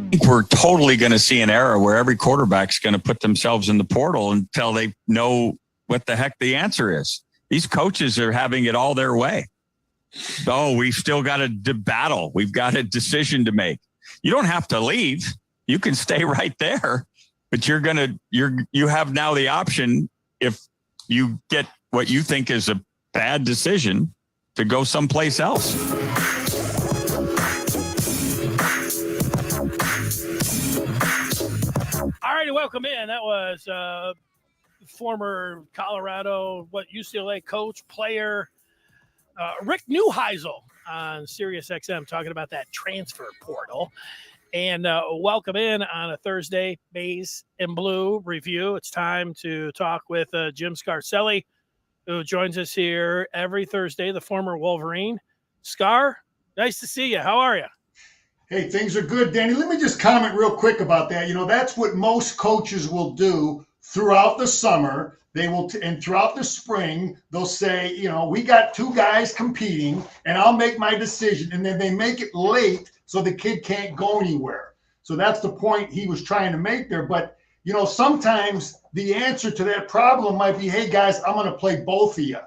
think we're totally going to see an era where every quarterback's going to put themselves in the portal until they know what the heck the answer is. These coaches are having it all their way. Oh, we've still got a battle. We've got a decision to make. You don't have to leave. You can stay right there, but you have now the option, if you get what you think is a bad decision, to go someplace else. All righty, welcome in. That was former Colorado, UCLA coach, player, Rick Neuheisel on Sirius XM talking about that transfer portal. And welcome in on a Thursday, Maize and Blue review. It's time to talk with Jim Scarcelli, who joins us here every Thursday, the former Wolverine. Scar, nice to see you. How are you? Hey, things are good, Danny. Let me just comment real quick about that. That's what most coaches will do throughout the summer. They will, and throughout the spring, they'll say, we got two guys competing, and I'll make my decision. And then they make it late so the kid can't go anywhere. So that's the point he was trying to make there. But, sometimes the answer to that problem might be, hey, guys, I'm going to play both of you.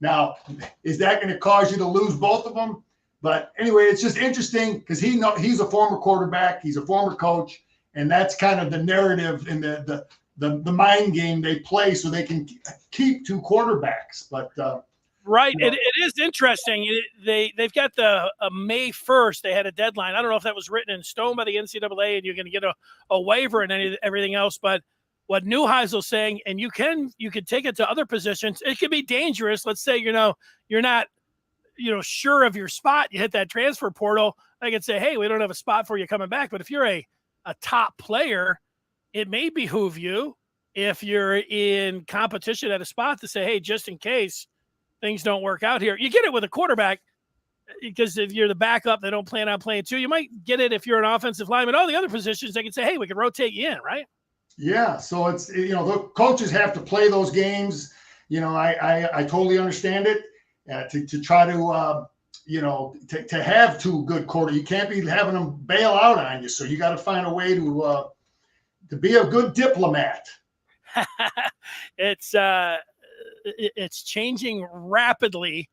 Now, is that going to cause you to lose both of them? But anyway, it's just interesting because he's a former quarterback, he's a former coach, and that's kind of the narrative and the mind game they play so they can keep two quarterbacks. But right, it is interesting. They've got the May 1st. They had a deadline. I don't know if that was written in stone by the NCAA, and you're going to get a waiver and everything else. But what Neuheisel's saying, and you can take it to other positions. It can be dangerous. Let's say you're not sure of your spot, you hit that transfer portal, I could say, hey, we don't have a spot for you coming back. But if you're a top player, it may behoove you, if you're in competition at a spot, to say, hey, just in case things don't work out here. You get it with a quarterback, because if you're the backup, they don't plan on playing too. You might get it if you're an offensive lineman. All the other positions, they can say, hey, we can rotate you in, right? Yeah. So it's, the coaches have to play those games. I totally understand it. To try to, to have two good quarterbacks. You can't be having them bail out on you. So you got to find a way to be a good diplomat. It's changing rapidly,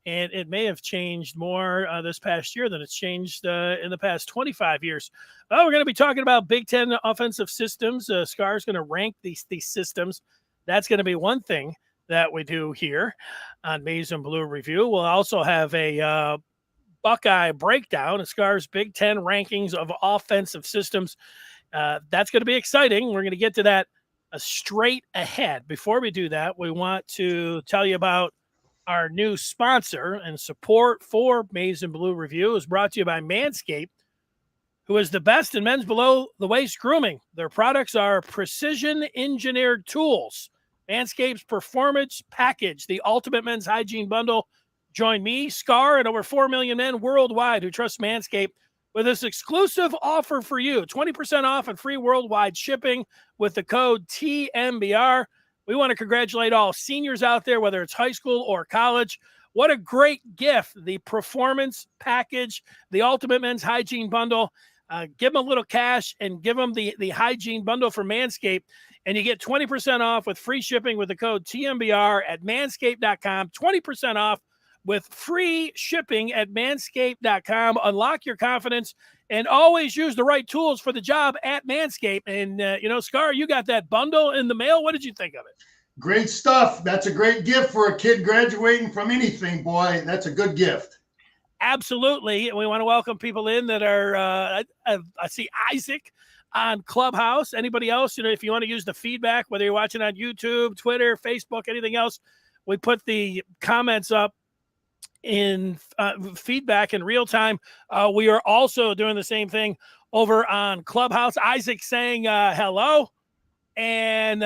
and it may have changed more this past year than it's changed in the past 25 years. Well, we're going to be talking about Big Ten offensive systems. Scar's going to rank these systems. That's going to be one thing that we do here on Maize and Blue Review. We'll also have a Buckeye breakdown, Scar's Big Ten rankings of offensive systems. That's going to be exciting. We're going to get to that straight ahead. Before we do that, we want to tell you about our new sponsor, and support for Maize and Blue Review is brought to you by Manscaped, who is the best in men's below-the-waist grooming. Their products are precision-engineered tools. Manscaped's Performance Package, the ultimate men's hygiene bundle. Join me, Scar, and over 4 million men worldwide who trust Manscaped with this exclusive offer for you. 20% off and free worldwide shipping with the code TMBR. We want to congratulate all seniors out there, whether it's high school or college. What a great gift, the Performance Package, the ultimate men's hygiene bundle. Give them a little cash and give them the hygiene bundle for Manscaped. And you get 20% off with free shipping with the code TMBR at manscaped.com. 20% off with free shipping at manscaped.com. Unlock your confidence and always use the right tools for the job at Manscaped. And, Scar, you got that bundle in the mail. What did you think of it? Great stuff. That's a great gift for a kid graduating from anything, boy. That's a good gift. Absolutely. And we want to welcome people in that are, I see Isaac on Clubhouse. Anybody else, if you want to use the feedback, whether you're watching on YouTube, Twitter, Facebook, anything else, we put the comments up in feedback in real time. We are also doing the same thing over on Clubhouse. Isaac saying hello, and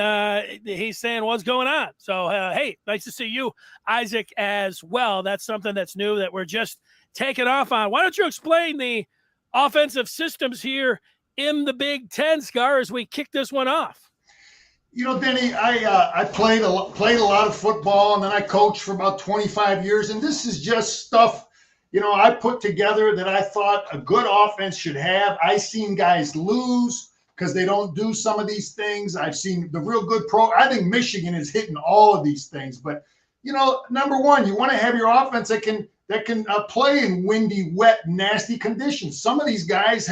he's saying what's going on. So, hey, nice to see you, Isaac, as well. That's something that's new that we're just taking off on. Why don't you explain the offensive systems here in the Big Ten, Scar, as we kick this one off? Denny, I played a lot of football, and then I coached for about 25 years, and this is just stuff I put together that I thought a good offense should have. I seen guys lose because they don't do some of these things. I've seen the real good I think Michigan is hitting all of these things. But, number one, you want to have your offense that can play in windy, wet, nasty conditions. Some of these guys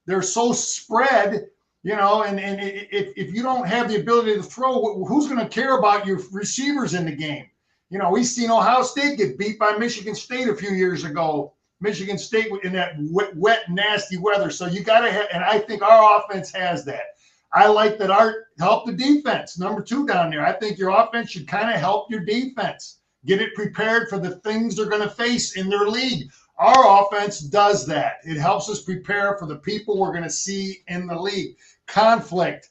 they're so spread, and if you don't have the ability to throw, who's going to care about your receivers in the game? We've seen Ohio State get beat by Michigan State a few years ago. Michigan State in that wet, nasty weather. So you got to have, and I think our offense has that. I like that help the defense. Number 2 down there. I think your offense should kind of help your defense. Get it prepared for the things they're going to face in their league. Our offense does that. It helps us prepare for the people we're going to see in the league. Conflict.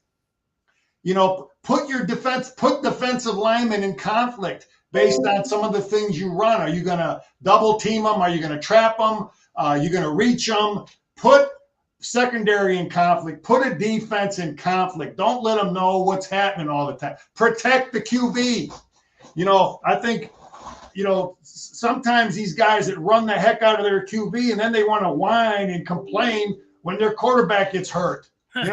Put defensive linemen in conflict based on some of the things you run. Are you going to double team them? Are you going to trap them? Are you going to reach them? Put secondary in conflict. Put a defense in conflict. Don't let them know what's happening all the time. Protect the QB. I think, sometimes these guys that run the heck out of their QB and then they want to whine and complain when their quarterback gets hurt. That's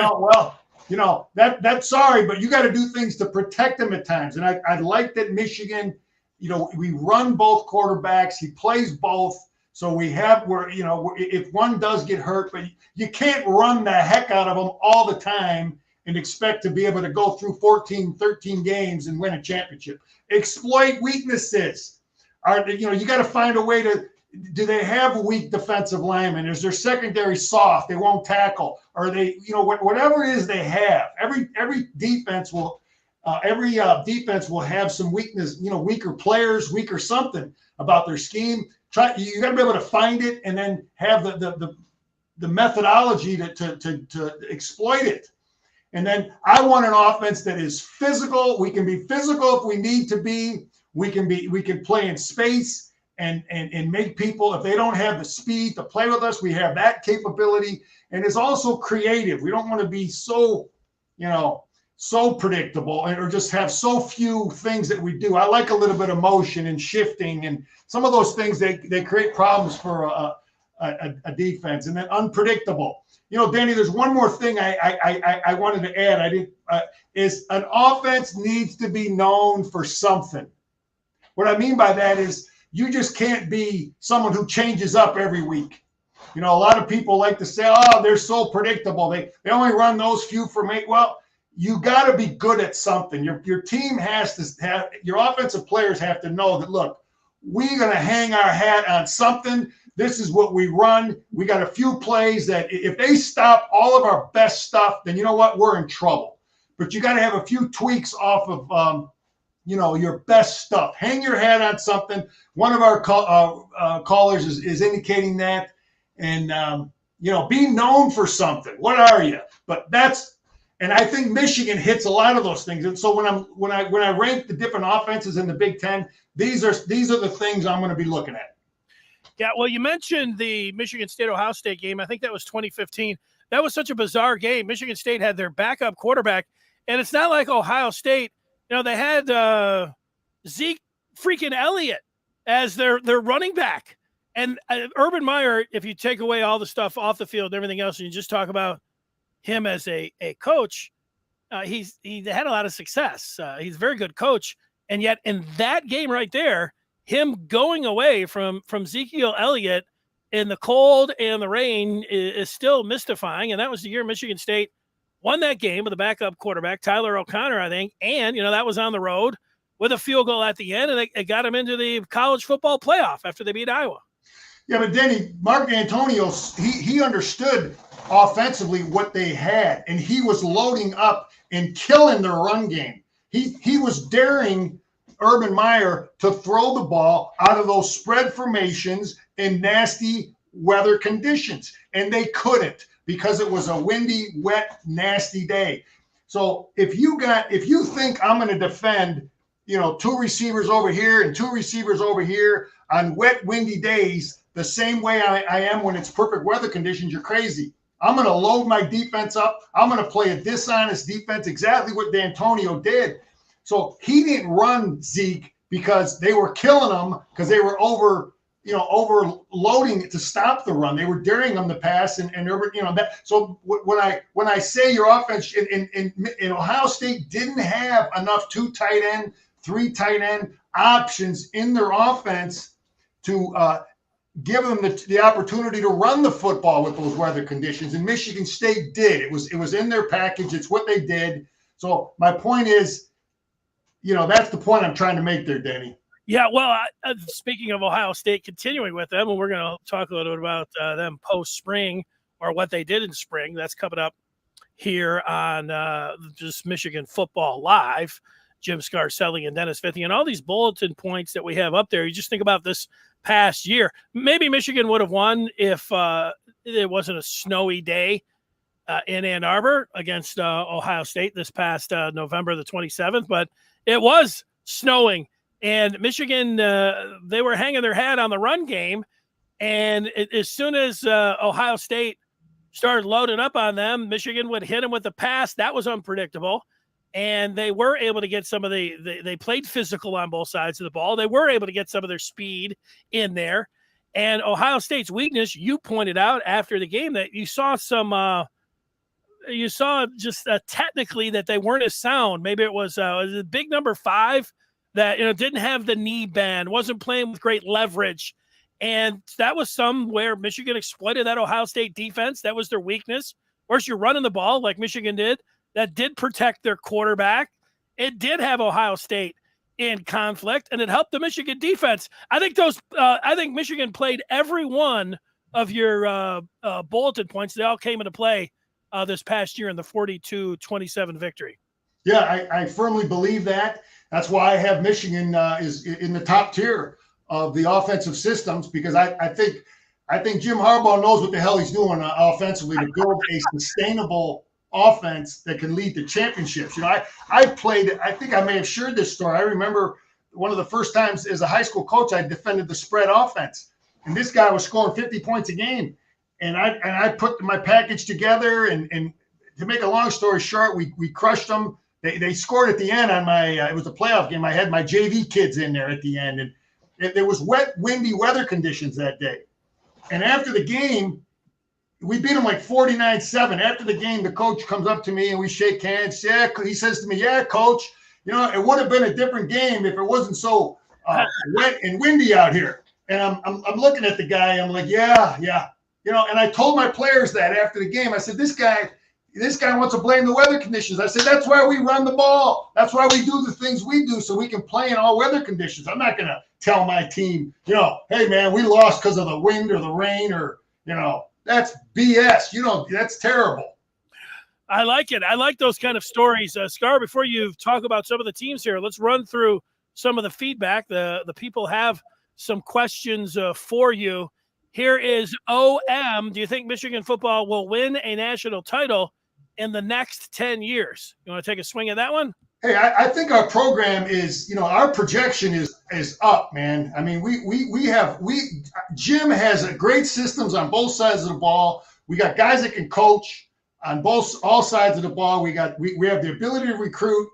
sorry, but you got to do things to protect them at times. And I like that Michigan, we run both quarterbacks. He plays both. So if one does get hurt, but you can't run the heck out of them all the time and expect to be able to go through 14, 13 games and win a championship. Exploit weaknesses. You got to find a way to. Do they have weak defensive linemen? Is their secondary soft? They won't tackle. Or they, whatever it is they have. Every defense will have some weakness. Weaker players, weaker something about their scheme. You got to be able to find it and then have the methodology to exploit it. And then I want an offense that is physical. We can be physical if we need to be. We can play in space and make people, if they don't have the speed to play with us, we have that capability. And it's also creative. We don't want to be so predictable or just have so few things that we do. I like a little bit of motion and shifting, and some of those things, they create problems for a defense. And then unpredictable. Danny, there's one more thing I wanted to add. Is an offense needs to be known for something. What I mean by that is you just can't be someone who changes up every week. A lot of people like to say, oh, they're so predictable. They only run those few for me. Well, you got to be good at something. Your team has to have, your offensive players have to know that, look, we're going to hang our hat on something. This is what we run. We got a few plays that if they stop all of our best stuff, then you know what? We're in trouble. But you got to have a few tweaks off of, your best stuff. Hang your hat on something. One of our callers is indicating that. And, be known for something. What are you? And I think Michigan hits a lot of those things. And so when I rank the different offenses in the Big Ten, these are the things I'm going to be looking at. Yeah, well, you mentioned the Michigan State-Ohio State game. I think that was 2015. That was such a bizarre game. Michigan State had their backup quarterback, and it's not like Ohio State. They had Zeke freaking Elliott as their running back. And Urban Meyer, if you take away all the stuff off the field and everything else, and you just talk about him as a coach, he had a lot of success. He's a very good coach. And yet in that game right there, him going away from Ezekiel Elliott in the cold and the rain is still mystifying. And that was the year Michigan State won that game with a backup quarterback, Tyler O'Connor, I think. And, that was on the road with a field goal at the end, and it got him into the college football playoff after they beat Iowa. Yeah, but Denny, Mark Antonio, he understood offensively what they had, and he was loading up and killing their run game. He was daring Urban Meyer to throw the ball out of those spread formations in nasty weather conditions, and they couldn't because it was a windy, wet, nasty day. So if you think I'm going to defend, two receivers over here and two receivers over here on wet, windy days the same way I am when it's perfect weather conditions, you're crazy. I'm going to load my defense up. I'm going to play a dishonest defense, exactly what D'Antonio did. So he didn't run Zeke because they were killing him because they were over overloading to stop the run. They were daring them to pass, and that. So when I say your offense in Ohio State didn't have enough 2 tight end, 3 tight end options in their offense to give them the opportunity to run the football with those weather conditions, and Michigan State did. It was in their package. It's what they did. So my point is, that's the point I'm trying to make there, Danny. Yeah, well, speaking of Ohio State, continuing with them, and we're going to talk a little bit about them post-spring or what they did in spring. That's coming up here on just Michigan Football Live. Jim Scarcelli and Dennis Fithy, and all these bulletin points that we have up there. You just think about this past year. Maybe Michigan would have won if it wasn't a snowy day in Ann Arbor against Ohio State this past November the 27th, but it was snowing. And Michigan, they were hanging their hat on the run game. And as soon as Ohio State started loading up on them, Michigan would hit them with the pass. That was unpredictable. And they were able to get some of they played physical on both sides of the ball. They were able to get some of their speed in there. And Ohio State's weakness, you pointed out after the game that you saw just technically that they weren't as sound. Maybe it was a big number 5 that, didn't have the knee bend, wasn't playing with great leverage. And that was somewhere Michigan exploited that Ohio State defense. That was their weakness. Of course, you're running the ball like Michigan did. That did protect their quarterback. It did have Ohio State in conflict, and it helped the Michigan defense. I think Michigan played every one of your bulletin points. They all came into play this past year in the 42-27 victory. Yeah, I firmly believe that. That's why I have Michigan is in the top tier of the offensive systems, because I think Jim Harbaugh knows what the hell he's doing offensively to build a sustainable offense that can lead to championships. I played, I think I may have shared this story. I remember one of the first times as a high school coach, I defended the spread offense, and this guy was scoring 50 points a game. And I put my package together, and to make a long story short, we crushed them. They scored at the end on my, it was a playoff game. I had my JV kids in there at the end, and there was wet, windy weather conditions that day. And after the game, we beat them like 49-7. After the game, the coach comes up to me and we shake hands. Yeah, he says to me, "Yeah, coach, it would have been a different game if it wasn't so wet and windy out here." And I'm looking at the guy. I'm like, yeah. And I told my players that after the game. I said, this guy wants to blame the weather conditions. I said, that's why we run the ball. That's why we do the things we do, so we can play in all weather conditions. I'm not going to tell my team, hey, man, we lost because of the wind or the rain or, that's BS. That's terrible. I like it. I like those kind of stories. Scar, before you talk about some of the teams here, let's run through some of the feedback. The people have some questions for you. Here is OM. Do you think Michigan football will win a national title in the next 10 years? You want to take a swing at that one? Hey, I think our program is, our projection is up, man. I mean, Jim has great systems on both sides of the ball. We got guys that can coach on all sides of the ball. We have the ability to recruit.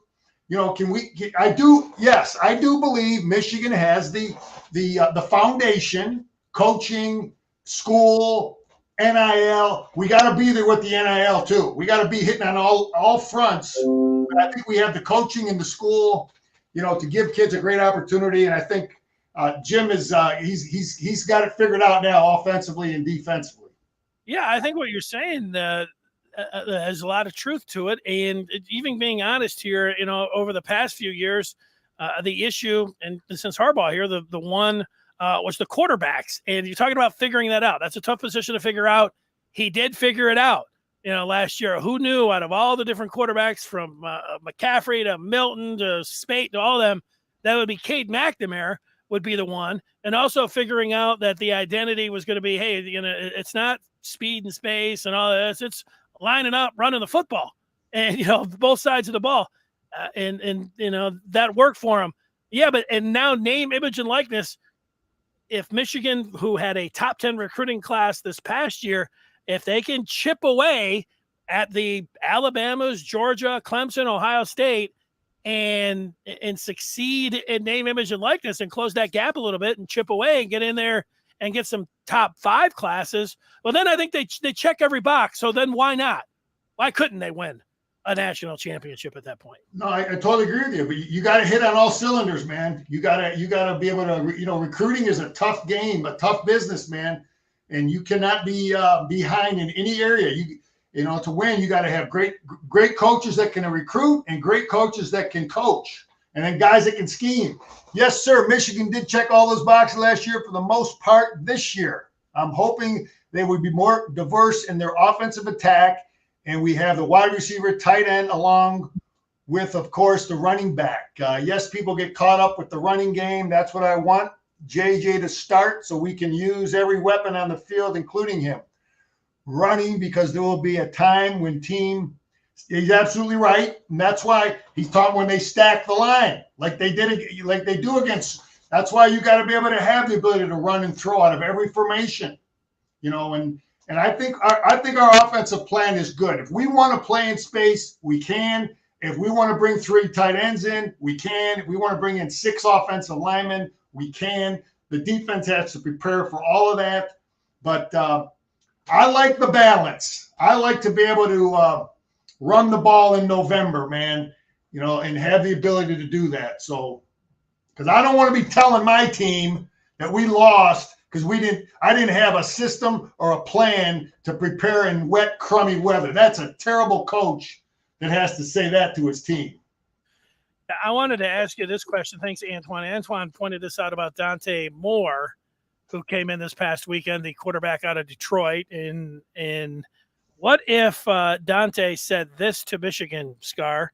I do believe Michigan has the foundation, coaching, school, NIL. We got to be there with the NIL too. We got to be hitting on all fronts. But I think we have the coaching and the school, to give kids a great opportunity. And I think Jim is he's got it figured out now, offensively and defensively. Yeah, I think what you're saying has a lot of truth to it. And even being honest here, over the past few years, the issue, and since Harbaugh here, the one was the quarterbacks. And you're talking about figuring that out. That's a tough position to figure out. He did figure it out, last year. Who knew out of all the different quarterbacks from McCaffrey to Milton to Spate to all of them, that would be Cade McNamara would be the one. And also figuring out that the identity was going to be, hey, it's not speed and space and all this. It's lining up, running the football, and both sides of the ball, and that worked for him. Yeah, and now name, image, and likeness. If Michigan, who had a top 10 recruiting class this past year, if they can chip away at the Alabamas, Georgia, Clemson, Ohio State, and succeed in name, image, and likeness, and close that gap a little bit and chip away and get in there and get some top 5 classes, well, then I think they check every box. So then why not? Why couldn't they win a national championship at that point? No, I totally agree with you. But you got to hit on all cylinders, man. You got to be able to. Recruiting is a tough game, a tough business, man, and you cannot be behind in any area. To win, you got to have great coaches that can recruit and great coaches that can coach, and then guys that can scheme. Yes, sir. Michigan did check all those boxes last year for the most part. This year, I'm hoping they would be more diverse in their offensive attack, and we have the wide receiver, tight end, along with, of course, the running back. Yes, people get caught up with the running game. That's what I want JJ to start so we can use every weapon on the field, including him. Running, because there will be a time when he's absolutely right. And that's why he's talking when they stack the line, like they do against. That's why you got to be able to have the ability to run and throw out of every formation, and I think our offensive plan is good. If we want to play in space, we can. If we want to bring 3 tight ends in, we can. If we want to bring in 6 offensive linemen, we can. The defense has to prepare for all of that. But I like the balance. I like to be able to run the ball in November, man, and have the ability to do that. So, because I don't want to be telling my team that we lost because I didn't have a system or a plan to prepare in wet, crummy weather. That's a terrible coach that has to say that to his team. I wanted to ask you this question. Thanks, Antoine. Antoine pointed this out about Dante Moore, who came in this past weekend, the quarterback out of Detroit. And what if Dante said this to Michigan, Scar?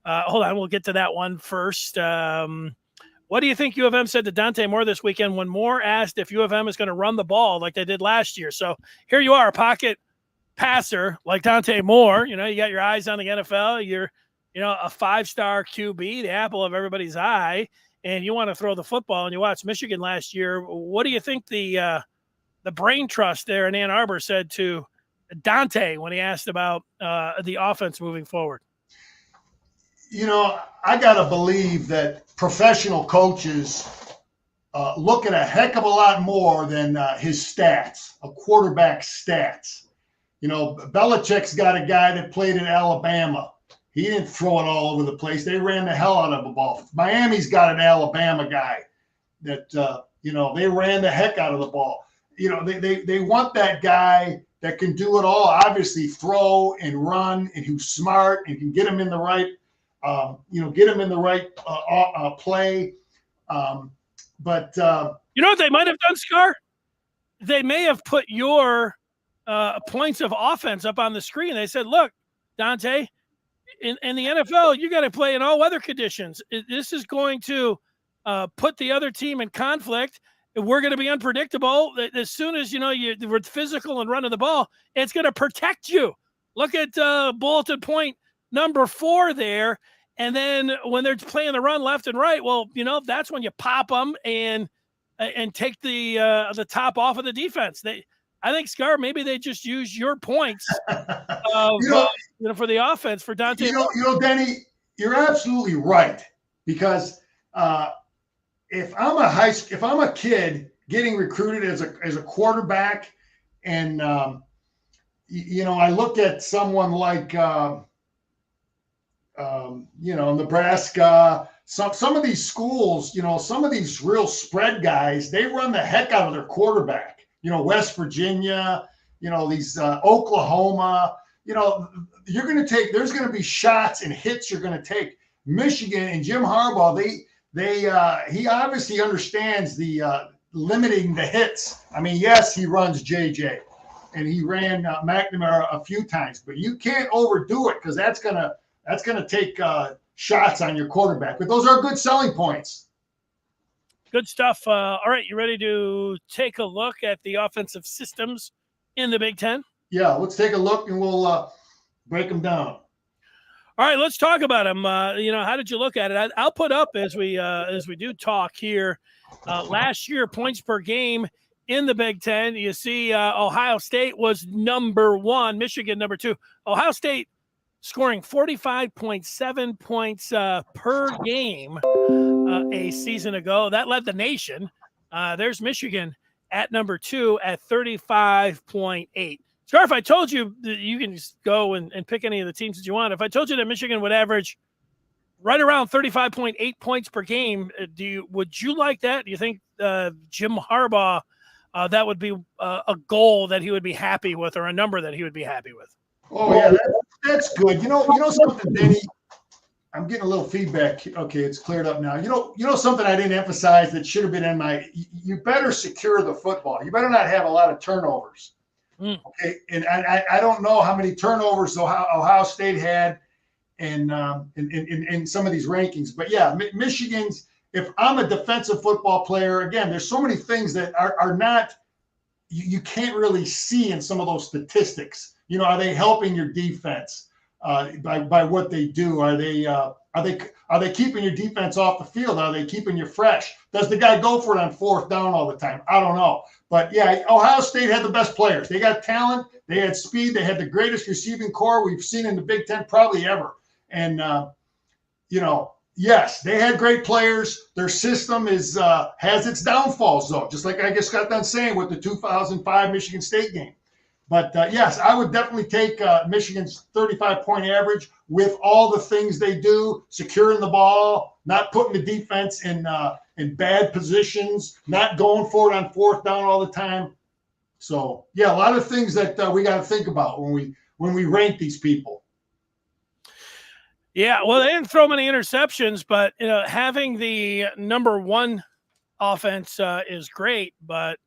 Hold on, we'll get to that one first. What do you think U of M said to Dante Moore this weekend when Moore asked if U of M is going to run the ball like they did last year? So here you are, a pocket passer like Dante Moore. You got your eyes on the NFL. You're, a 5-star QB, the apple of everybody's eye, and you want to throw the football. And you watched Michigan last year. What do you think the brain trust there in Ann Arbor said to Dante when he asked about the offense moving forward? I got to believe that professional coaches look at a heck of a lot more than his stats, a quarterback's stats. Belichick's got a guy that played in Alabama. He didn't throw it all over the place. They ran the hell out of the ball. Miami's got an Alabama guy that, they ran the heck out of the ball. They want that guy that can do it all, obviously throw and run and who's smart and can get him in the right play. But you know what they might have done, Scar? They may have put your points of offense up on the screen. They said, look, Dante, in the NFL, you got to play in all weather conditions. This is going to put the other team in conflict. We're going to be unpredictable. As soon as, you're physical and running the ball, it's going to protect you. Look at bulletin point number 4 there. And then when they're playing the run left and right, well, that's when you pop them and take the top off of the defense. I think, Scar, maybe they just use your points for the offense for Dante. Denny, you're absolutely right. Because if I'm a kid getting recruited as a quarterback, and I look at someone like Nebraska, some of these schools, some of these real spread guys, they run the heck out of their quarterback. West Virginia, these Oklahoma, there's going to be shots and hits you're going to take. Michigan and Jim Harbaugh, he obviously understands the limiting the hits. I mean, yes, he runs JJ and he ran McNamara a few times, but you can't overdo it because that's gonna take shots on your quarterback. But those are good selling points. Good stuff. All right, you ready to take a look at the offensive systems in the Big Ten? Yeah, let's take a look and we'll break them down. All right, let's talk about them. How did you look at it? I'll put up as we do talk here. Last year, points per game in the Big Ten. You see, Ohio State was number 1, Michigan number 2. Ohio State scoring 45.7 points per game a season ago. That led the nation. There's Michigan at number 2 at 35.8. Scar, if I told you that you can just go and pick any of the teams that you want, if I told you that Michigan would average right around 35.8 points per game, would you like that? Do you think Jim Harbaugh, that would be a goal that he would be happy with, or a number that he would be happy with? Oh yeah, that's good. You know something, Denny. I'm getting a little feedback. Okay, it's cleared up now. You know something I didn't emphasize that should have been in my. You better secure the football. You better not have a lot of turnovers. Okay, and I don't know how many turnovers Ohio State had in some of these rankings, but yeah, Michigan's. If I'm a defensive football player, again, there's so many things that are not. You can't really see in some of those statistics. You know, are they helping your defense by what they do? Are they keeping your defense off the field? Are they keeping you fresh? Does the guy go for it on fourth down all the time? I don't know. But yeah, Ohio State had the best players. They got talent. They had speed. They had the greatest receiving core we've seen in the Big Ten probably ever. And yes, they had great players. Their system has its downfalls though, just like I just got done saying with the 2005 Michigan State game. But yes, I would definitely take Michigan's 35-point average with all the things they do, securing the ball, not putting the defense in bad positions, not going for it on fourth down all the time. So yeah, a lot of things that we got to think about when we rank these people. Yeah, well, they didn't throw many interceptions, but having the number 1 offense is great, but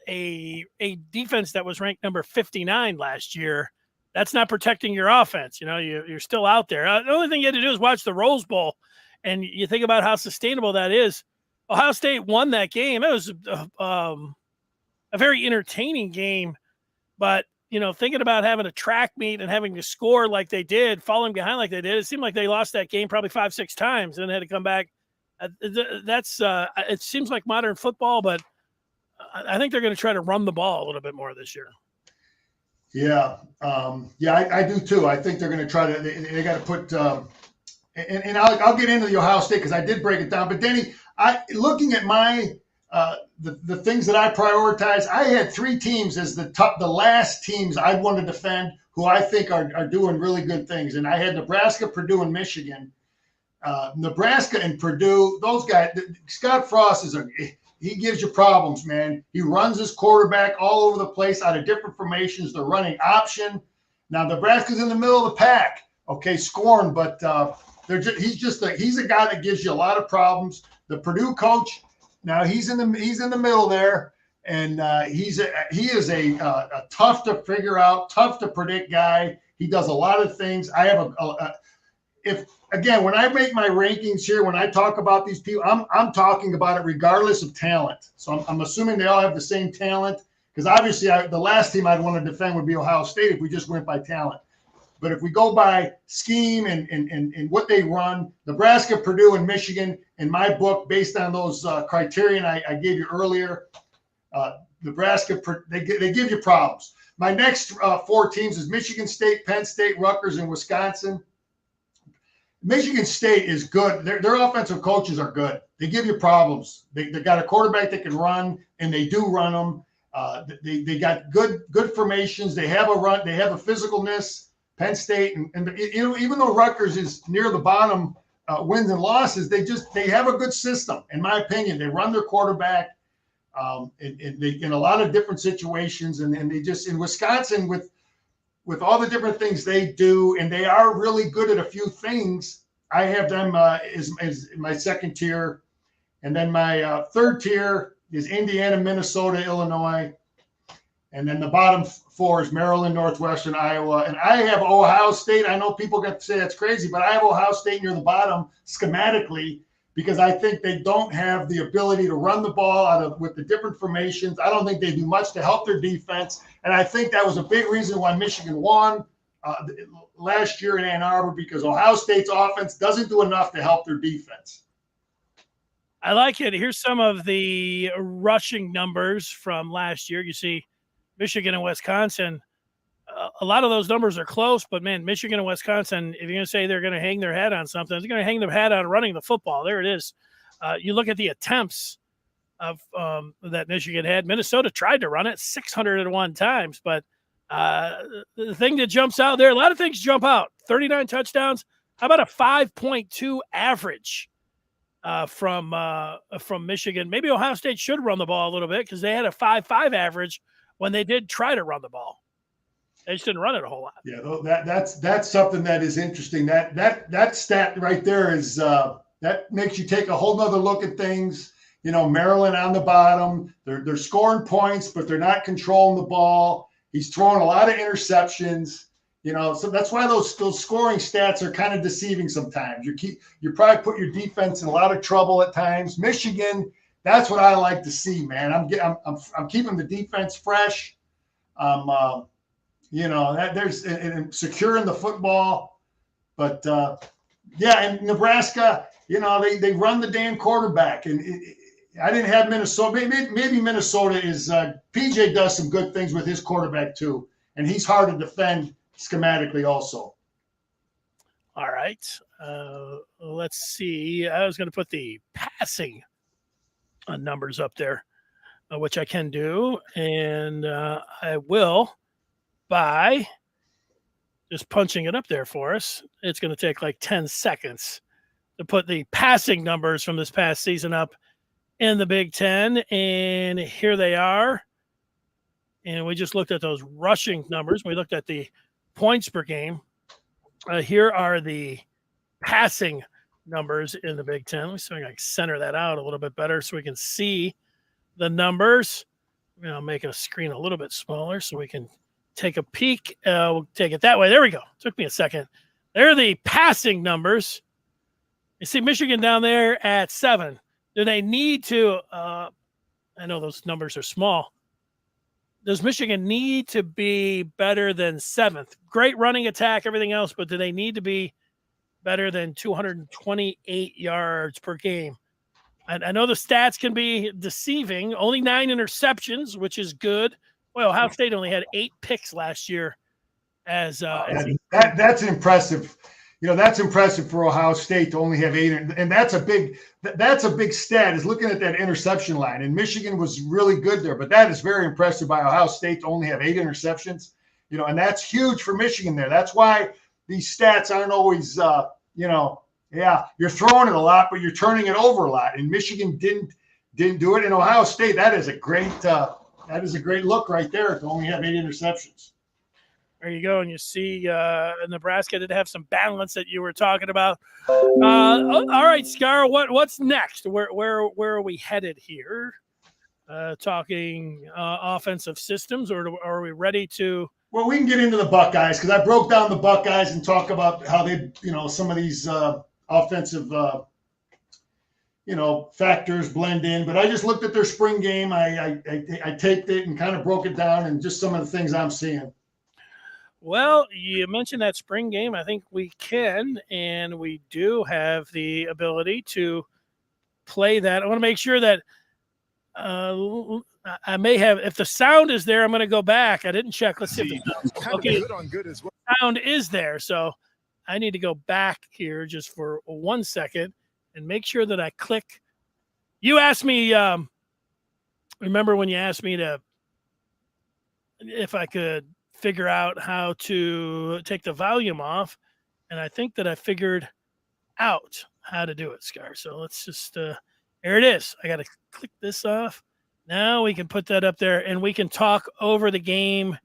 a defense that was ranked number 59 last year, that's not protecting your offense. You're still out there. The only thing you had to do is watch the Rose Bowl, and you think about how sustainable that is. Ohio State won that game. It was a very entertaining game, but thinking about having a track meet and having to score like they did, falling behind like they did, it seemed like they lost that game probably 5-6 times and had to come back. It seems like modern football, but I think they're going to try to run the ball a little bit more this year. Yeah. I do too. I think they're going to try to, they got to put, and I'll get into the Ohio State because I did break it down. But Denny, looking at my, the things that I prioritize, I had 3 teams as the last teams I'd want to defend who I think are doing really good things. And I had Nebraska, Purdue, and Michigan. Nebraska and Purdue, those guys, Scott Frost he gives you problems, man. He runs his quarterback all over the place out of different formations. They're running option. Now, Nebraska's in the middle of the pack, okay, scoring, but he's a guy that gives you a lot of problems. The Purdue coach, now he's in the middle there, and he is a tough to figure out, tough to predict guy. He does a lot of things. I have Again, when I make my rankings here, when I talk about these people, I'm talking about it regardless of talent. So I'm assuming they all have the same talent, because obviously the last team I'd want to defend would be Ohio State if we just went by talent. But if we go by scheme and what they run, Nebraska, Purdue, and Michigan, in my book, based on those criterion I gave you earlier, Nebraska, they give you problems. My next 4 teams is Michigan State, Penn State, Rutgers, and Wisconsin. Michigan State is good. Their offensive coaches are good. They give you problems. They got a quarterback that can run, and they do run them. They got good formations. They have a run. They have a physicalness. Penn State, and even though Rutgers is near the bottom, wins and losses, they have a good system. In my opinion, they run their quarterback in a lot of different situations, and they just in Wisconsin with all the different things they do, and they are really good at a few things. I have them as my second tier. And then my third tier is Indiana, Minnesota, Illinois. And then the bottom 4 is Maryland, Northwestern, Iowa. And I have Ohio State. I know people got to say that's crazy, but I have Ohio State near the bottom schematically because I think they don't have the ability to run the ball with the different formations. I don't think they do much to help their defense. And I think that was a big reason why Michigan won last year in Ann Arbor, because Ohio State's offense doesn't do enough to help their defense. I like it. Here's some of the rushing numbers from last year. You see Michigan and Wisconsin. A lot of those numbers are close, but, man, Michigan and Wisconsin, if you're going to say they're going to hang their hat on something, they're going to hang their hat on running the football. There it is. You look at the attempts. of that Michigan had. Minnesota tried to run it 601 times, but the thing that jumps out there, a lot of things jump out. 39 touchdowns. How about a 5.2 average from Michigan? Maybe Ohio State should run the ball a little bit because they had a 5.5 average when they did try to run the ball. They just didn't run it a whole lot. Yeah, that's something that is interesting. That stat right there is that makes you take a whole nother look at things. Maryland on the bottom. They're scoring points, but they're not controlling the ball. He's throwing a lot of interceptions. So that's why those scoring stats are kind of deceiving sometimes. You probably put your defense in a lot of trouble at times. Michigan, that's what I like to see, man. I'm keeping the defense fresh. There's and securing the football, but and Nebraska, they run the damn quarterback, and I didn't have Minnesota. Maybe Minnesota is PJ does some good things with his quarterback too, and he's hard to defend schematically also. All right, let's see. I was going to put the passing numbers up there, which I can do, and I will by just punching it up there for us. It's going to take like 10 seconds to put the passing numbers from this past season up in the Big Ten. And here they are. And we just looked at those rushing numbers. We looked at the points per game. Here are the passing numbers in the Big Ten. Let me see if I can center that out a little bit better so we can see the numbers. I'll make a screen a little bit smaller so we can take a peek. We'll take it that way. There we go. Took me a second. There are the passing numbers. You see Michigan down there at 7. Do they need to I know those numbers are small. Does Michigan need to be better than 7th? Great running attack, everything else, but do they need to be better than 228 yards per game? I know the stats can be deceiving. Only 9 interceptions, which is good. Well, Ohio State only had 8 picks last year. That's impressive. That's impressive for Ohio State to only have 8, and that's a big stat. Is looking at that interception line, and Michigan was really good there, but that is very impressive by Ohio State to only have 8 interceptions. And that's huge for Michigan there. That's why these stats aren't always, you're throwing it a lot, but you're turning it over a lot. And Michigan didn't do it. In Ohio State, that is a great look right there to only have 8 interceptions. There you go. And you see Nebraska did have some balance that you were talking about. All right, Scar, what's next? Where are we headed here? Talking offensive systems, or are we ready to? Well, we can get into the Buckeyes because I broke down the Buckeyes and talk about how they, some of these offensive, factors blend in. But I just looked at their spring game. I taped it and kind of broke it down and just some of the things I'm seeing. Well, you mentioned that spring game. I think we can, and we do have the ability to play that. I want to make sure that I may have, if the sound is there, I'm going to go back. I didn't check. Let's see if the sound is there. So I need to go back here just for 1 second and make sure that I click. You asked me, remember when you asked me if I could figure out how to take the volume off, and I think that I figured out how to do it, Scar. So let's just there it is. I got to click this off. Now we can put that up there, and we can talk over the game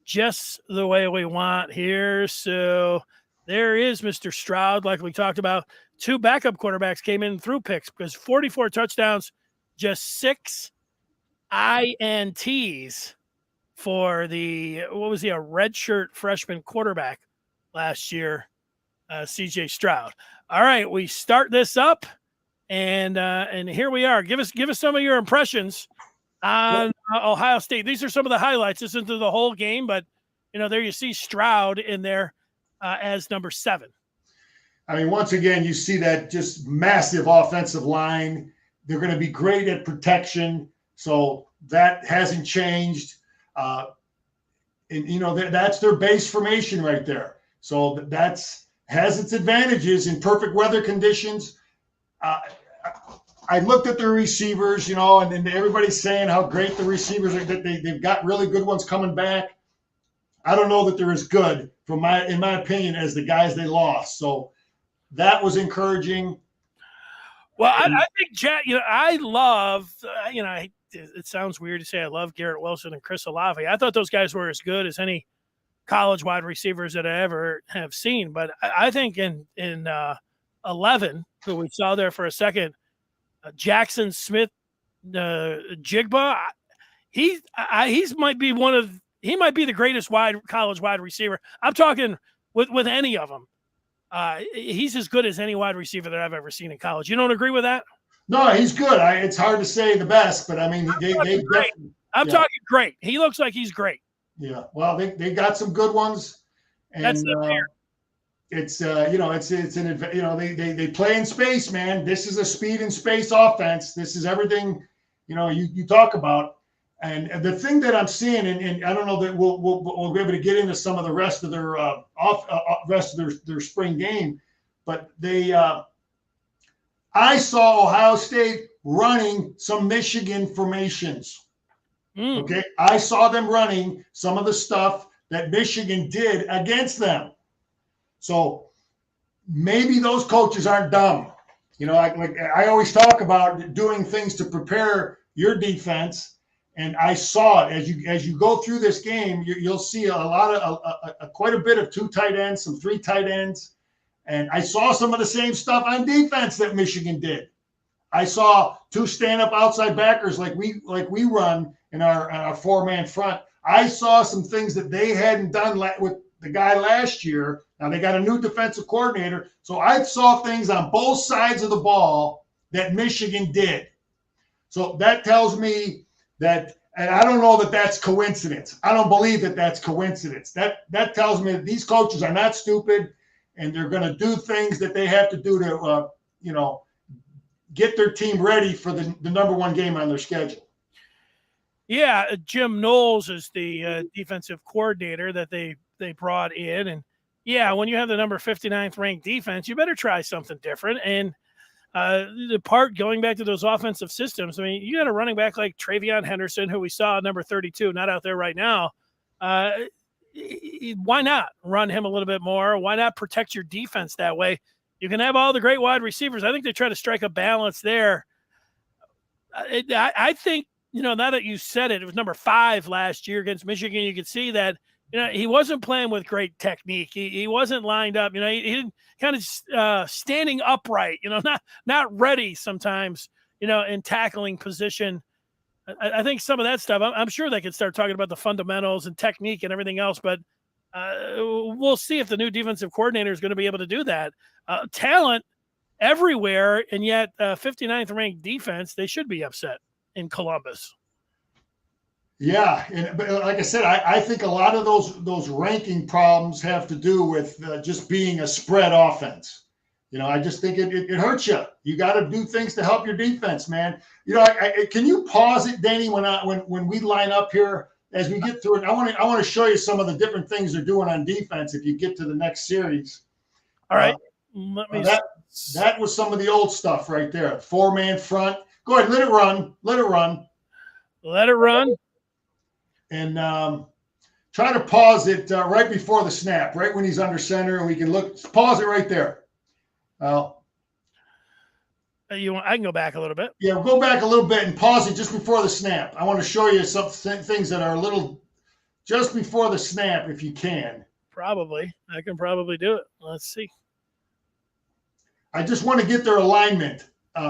just the way we want here. So there is Mr. Stroud, like we talked about. 2 backup quarterbacks came in through picks because 44 touchdowns, just 6 INTs for a redshirt freshman quarterback last year, CJ Stroud. All right, we start this up, and here we are. Give us some of your impressions on Ohio State. These are some of the highlights. This isn't the whole game, but there you see Stroud in there as number 7. I mean, once again, you see that just massive offensive line. They're going to be great at protection, so that hasn't changed. That's their base formation right there. So has its advantages in perfect weather conditions. I looked at their receivers, and everybody's saying how great the receivers are, that they've got really good ones coming back. I don't know that they're as good, in my opinion, as the guys they lost. So that was encouraging. Well, I think Jack. I love. It sounds weird to say I love Garrett Wilson and Chris Olave. I thought those guys were as good as any college wide receivers that I ever have seen. But I think in 11, who we saw there for a second, Jackson Smith, Jigba, he might be the greatest college wide receiver. I'm talking with any of them. He's as good as any wide receiver that I've ever seen in college. You don't agree with that? No, he's good. It's hard to say the best, but I mean, I'm talking great. He looks like he's great. Yeah. Well, they got some good ones, and that's not fair. It's they play in space, man. This is a speed and space offense. This is everything, you talk about. And the thing that I'm seeing, and I don't know that we'll be able to get into some of the rest of their their spring game, but I saw Ohio State running some Michigan formations. Okay, I saw them running some of the stuff that Michigan did against them. So maybe those coaches aren't dumb. I always talk about doing things to prepare your defense, and I saw it as you go through this game. You'll see a lot of quite a bit of 2 tight ends, some 3 tight ends, and I saw some of the same stuff on defense that Michigan did. I saw 2 stand-up outside backers like we run in our 4-man front. I saw some things that they hadn't done with the guy last year. Now they got a new defensive coordinator. So I saw things on both sides of the ball that Michigan did. So that tells me that, and I don't know that that's coincidence. I don't believe that that's coincidence. That tells me that these coaches are not stupid, and they're going to do things that they have to do to, get their team ready for the number 1 game on their schedule. Yeah, Jim Knowles is the defensive coordinator that they brought in. And, yeah, when you have the number 59th ranked defense, you better try something different. And the part going back to those offensive systems, I mean, you got a running back like Travion Henderson, who we saw at number 32, not out there right now. Why not run him a little bit more? Why not protect your defense that way? You can have all the great wide receivers. I think they try to strike a balance there. I think, now that you said it, it was number 5 last year against Michigan. You could see that, he wasn't playing with great technique. He wasn't lined up. He didn't kind of standing upright, not ready sometimes, in tackling position. I think some of that stuff, I'm sure they could start talking about the fundamentals and technique and everything else, but we'll see if the new defensive coordinator is going to be able to do that. Talent everywhere, and yet 59th ranked defense, they should be upset in Columbus. Yeah, but like I said, I think a lot of those ranking problems have to do with just being a spread offense. I just think it hurts you. You got to do things to help your defense, man. Can you pause it, Danny, when we line up here as we get through it? I want to show you some of the different things they're doing on defense if you get to the next series. All right. That was some of the old stuff right there. 4-man front. Go ahead, let it run. Let it run. And try to pause it right before the snap, right when he's under center, and we can pause it right there. I can go back a little bit. Yeah, we'll go back a little bit and pause it just before the snap. I want to show you some things that are a little just before the snap, if you can. Probably. I can probably do it. Let's see. I just want to get their alignment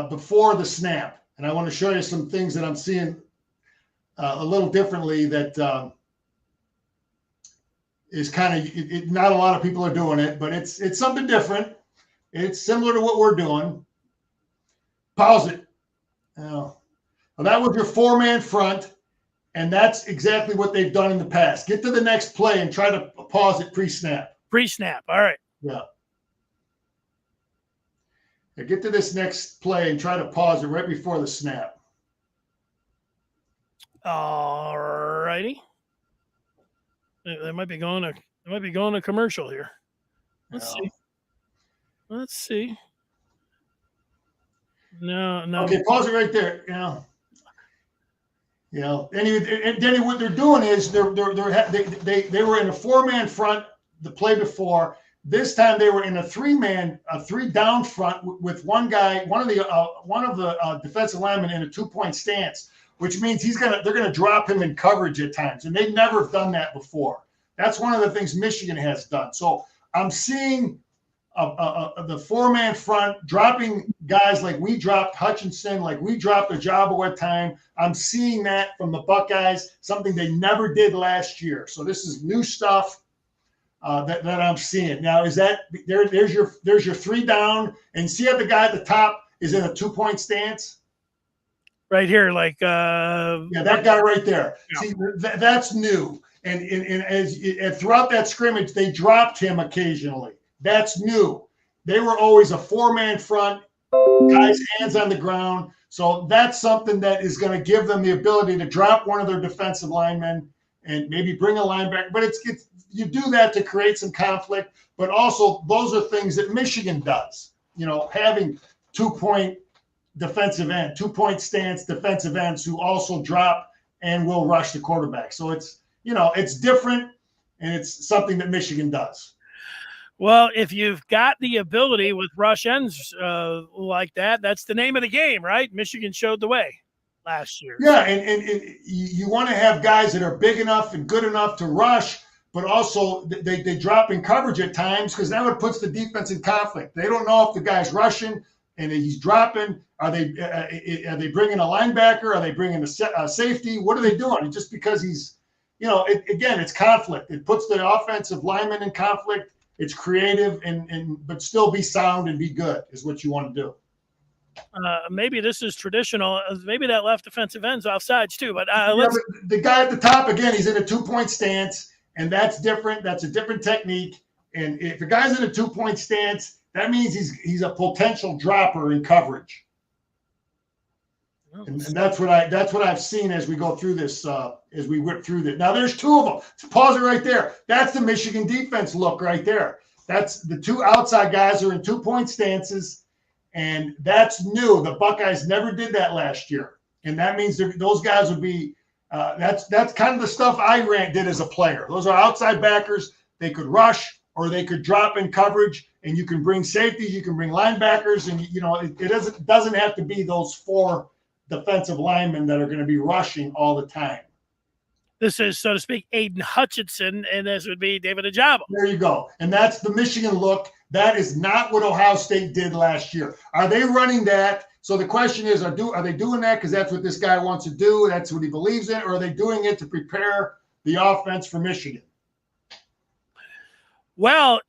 before the snap. And I want to show you some things that I'm seeing a little differently that is kind of not a lot of people are doing it, but it's something different. It's similar to what we're doing. Pause it. Well, that was your 4-man front, and that's exactly what they've done in the past. Get to the next play and try to pause it pre-snap. Pre-snap. All right. Yeah. Get to this next play and try to pause it right before the snap. All righty. They might be going to commercial here. Let's see. No, no. Okay, pause it right there. Anyway, and Denny, what they're doing is they were in a 4-man front the play before. This time they were in a 3-down front with one guy, one of the defensive linemen in a 2-point stance, which means they're gonna drop him in coverage at times, and they never have done that before. That's one of the things Michigan has done. So I'm seeing the 4-man front dropping guys like we dropped Hutchinson, like we dropped Ojabo at time. I'm seeing that from the Buckeyes, something they never did last year. So this is new stuff that I'm seeing. Now, is that there's your 3-down, and see how the guy at the top is in a 2-point stance? Right here, like that guy right there. Yeah. See, that's new. And throughout that scrimmage, they dropped him occasionally. That's new. They were always a 4-man front, guys' hands on the ground. So that's something that is going to give them the ability to drop one of their defensive linemen and maybe bring a linebacker. But you do that to create some conflict. But also, those are things that Michigan does. Having 2-point defensive end, 2-point stance defensive ends who also drop and will rush the quarterback. So it's different, and it's something that Michigan does. Well, if you've got the ability with rush ends like that, that's the name of the game, right? Michigan showed the way last year. Yeah, and you want to have guys that are big enough and good enough to rush, but also they drop in coverage at times, because that puts the defense in conflict. They don't know if the guy's rushing and he's dropping. Are they bringing a linebacker? Are they bringing a safety? What are they doing? Just because he's, again, it's conflict. It puts the offensive lineman in conflict. It's creative but still be sound and be good is what you want to do. Maybe this is traditional. Maybe that left defensive end's offsides too. But but the guy at the top, again, he's in a 2-point stance, and that's different. That's a different technique. And if a guy's in a 2-point stance, that means he's a potential dropper in coverage. And that's what I've seen as we go through this, as we whip through this. Now there's 2 of them. Pause it right there. That's the Michigan defense look right there. That's the 2 outside guys are in 2-point stances, and that's new. The Buckeyes never did that last year, and that means those guys would be. That's kind of the stuff I did as a player. Those are outside backers. They could rush or they could drop in coverage, and you can bring safeties, you can bring linebackers, and it doesn't have to be those 4 defensive linemen that are going to be rushing all the time. This is, so to speak, Aiden Hutchinson, and this would be David Ojabo. There you go. And that's the Michigan look. That is not what Ohio State did last year. Are they running that? So the question is, are they doing that because that's what this guy wants to do? That's what he believes in? Or are they doing it to prepare the offense for Michigan? Well,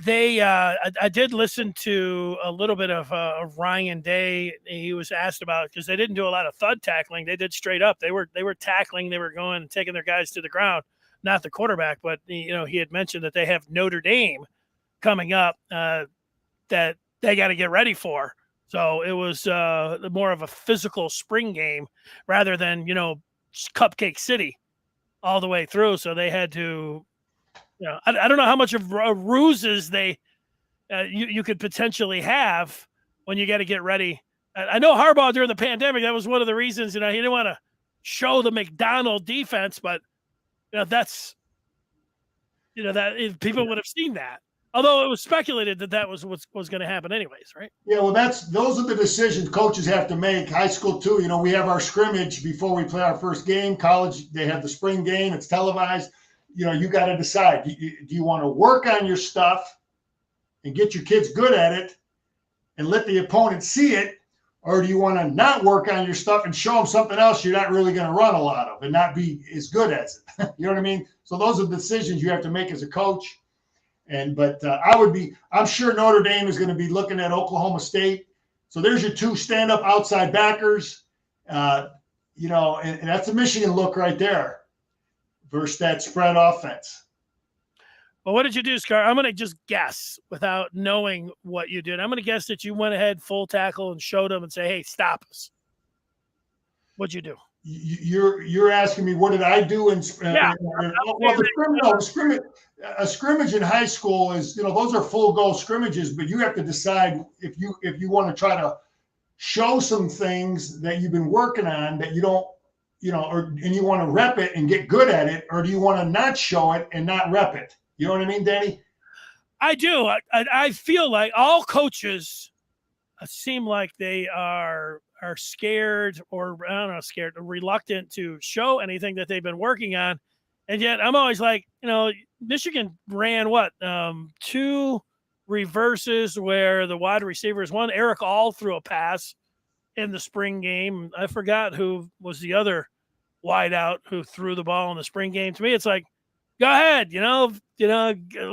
I did listen to a little bit of Ryan Day. He was asked about, because they didn't do a lot of thud tackling. They did straight up. They were tackling. They were going and taking their guys to the ground, not the quarterback. But he had mentioned that they have Notre Dame coming up that they got to get ready for. So it was more of a physical spring game rather than Cupcake City all the way through. So they had to. I don't know how much of ruses you could potentially have when you got to get ready. I know Harbaugh during the pandemic, that was one of the reasons, he didn't want to show the McDonald defense, but that's, that people would have seen that. Although it was speculated that was what was going to happen anyways, right? Yeah, well, those are the decisions coaches have to make. High school too, we have our scrimmage before we play our first game. College, they have the spring game. It's televised. You got to decide, do you want to work on your stuff and get your kids good at it and let the opponent see it, or do you want to not work on your stuff and show them something else you're not really going to run a lot of and not be as good as it? You know what I mean? So those are the decisions you have to make as a coach. But I'm sure Notre Dame is going to be looking at Oklahoma State. So there's your 2 stand-up outside backers, and that's a Michigan look right there. Versus that spread offense. Well, what did you do, Scar? I'm going to just guess without knowing what you did. I'm going to guess that you went ahead full tackle and showed them and say, "Hey, stop us." What'd you do? You're asking me what did I do? A scrimmage in high school is those are full goal scrimmages, but you have to decide if you want to try to show some things that you've been working on that you don't, and you want to rep it and get good at it, or do you want to not show it and not rep it? You know what I mean, Danny? I do. I feel like all coaches seem like they are scared, or I don't know, scared, or reluctant to show anything that they've been working on. And yet I'm always like, Michigan ran what? 2 reverses where the wide receivers, one, Eric All threw a pass in the spring game. I forgot who was the other wideout who threw the ball in the spring game. To me, it's like, go ahead,